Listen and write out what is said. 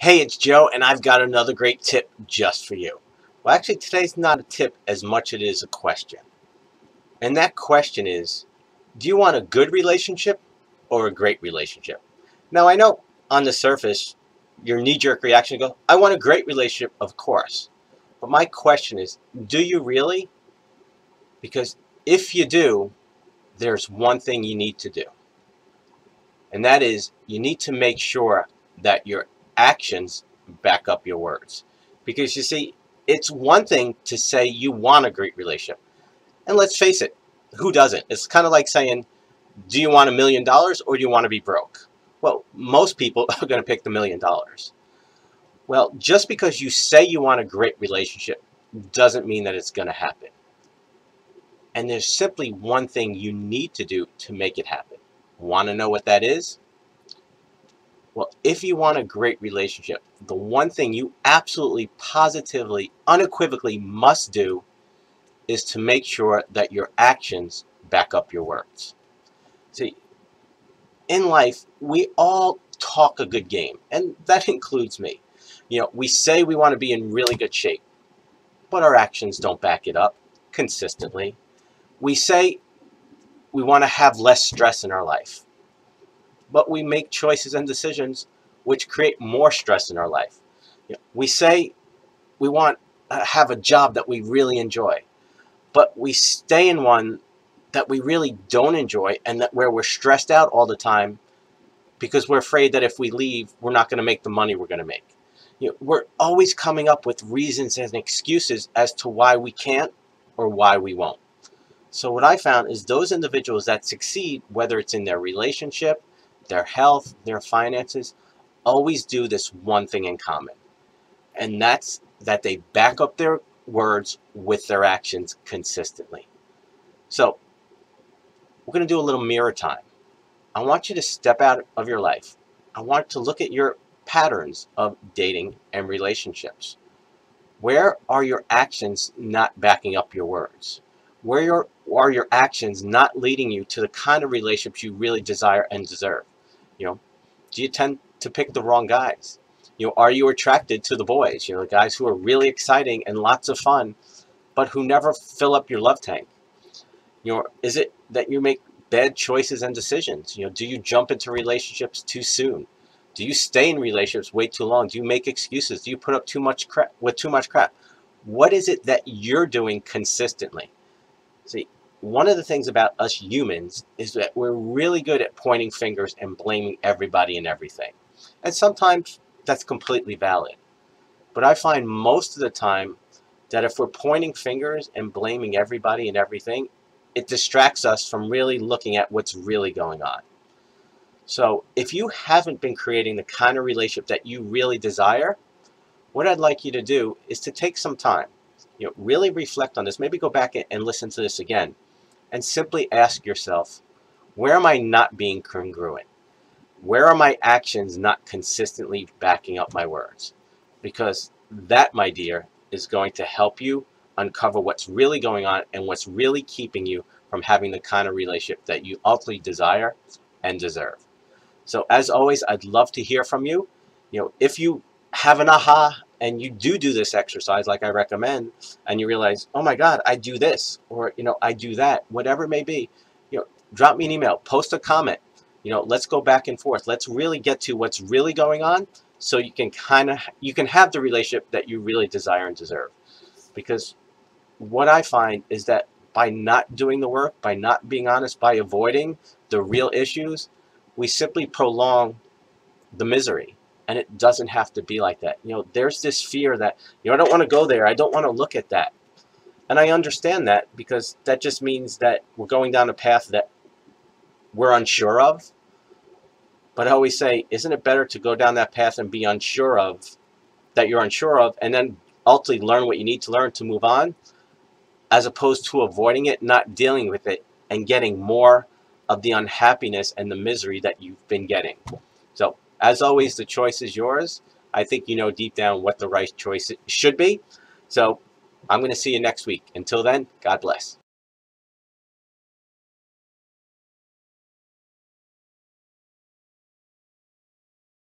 Hey, it's Joe, and I've got another great tip just for you. Well, actually, today's not a tip as much as it is a question. And that question is, do you want a good relationship or a great relationship? Now, I know on the surface, your knee-jerk reaction go, I want a great relationship, of course. But my question is, do you really? Because if you do, there's one thing you need to do. And that is, you need to make sure that your actions back up your words. Because you see, it's one thing to say you want a great relationship. And let's face it, who doesn't? It's kind of like saying, do you want $1,000,000 or do you want to be broke? Well, most people are going to pick the $1,000,000. Well, just because you say you want a great relationship doesn't mean that it's going to happen. And there's simply one thing you need to do to make it happen. Want to know what that is? Well, if you want a great relationship, the one thing you absolutely, positively, unequivocally must do is to make sure that your actions back up your words. See, in life, we all talk a good game, and that includes me. We say we want to be in really good shape, but our actions don't back it up consistently. We say we want to have less stress in our life, but we make choices and decisions which create more stress in our life. We say we want to have a job that we really enjoy, but we stay in one that we really don't enjoy and that where we're stressed out all the time because we're afraid that if we leave, we're not going to make the money we're going to make. We're always coming up with reasons and excuses as to why we can't or why we won't. So what I found is those individuals that succeed, whether it's in their relationship, their health, their finances, always do this one thing in common. And that's that they back up their words with their actions consistently. So we're going to do a little mirror time. I want you to step out of your life. I want to look at your patterns of dating and relationships. Where are your actions not backing up your words? Where are your actions not leading you to the kind of relationships you really desire and deserve? Do you tend to pick the wrong guys? Are you attracted to the boys? The guys who are really exciting and lots of fun, but who never fill up your love tank? Is it that you make bad choices and decisions? Do you jump into relationships too soon? Do you stay in relationships way too long? Do you make excuses? Do you put up too much crap with too much crap? What is it that you're doing consistently? See, one of the things about us humans is that we're really good at pointing fingers and blaming everybody and everything. And sometimes that's completely valid. But I find most of the time that if we're pointing fingers and blaming everybody and everything, it distracts us from really looking at what's really going on. So if you haven't been creating the kind of relationship that you really desire, what I'd like you to do is to take some time, really reflect on this, maybe go back and listen to this again, and simply ask yourself, where am I not being congruent? Where are my actions not consistently backing up my words? Because that, my dear, is going to help you uncover what's really going on and what's really keeping you from having the kind of relationship that you ultimately desire and deserve. So as always, I'd love to hear from you. If you have an aha and you do this exercise like I recommend, and you realize, oh my God, I do this, or I do that, whatever it may be, drop me an email, post a comment. Let's go back and forth. Let's really get to what's really going on, so you can have the relationship that you really desire and deserve. Because what I find is that by not doing the work, by not being honest, by avoiding the real issues, we simply prolong the misery. And it doesn't have to be like that. There's this fear that, I don't want to go there. I don't want to look at that. And I understand that, because that just means that we're going down a path that we're unsure of. But I always say, isn't it better to go down that path and be unsure of, that you're unsure of, and then ultimately learn what you need to learn to move on, as opposed to avoiding it, not dealing with it, and getting more of the unhappiness and the misery that you've been getting. So, as always, the choice is yours. I think you know deep down what the right choice should be. So, I'm going to see you next week. Until then, God bless.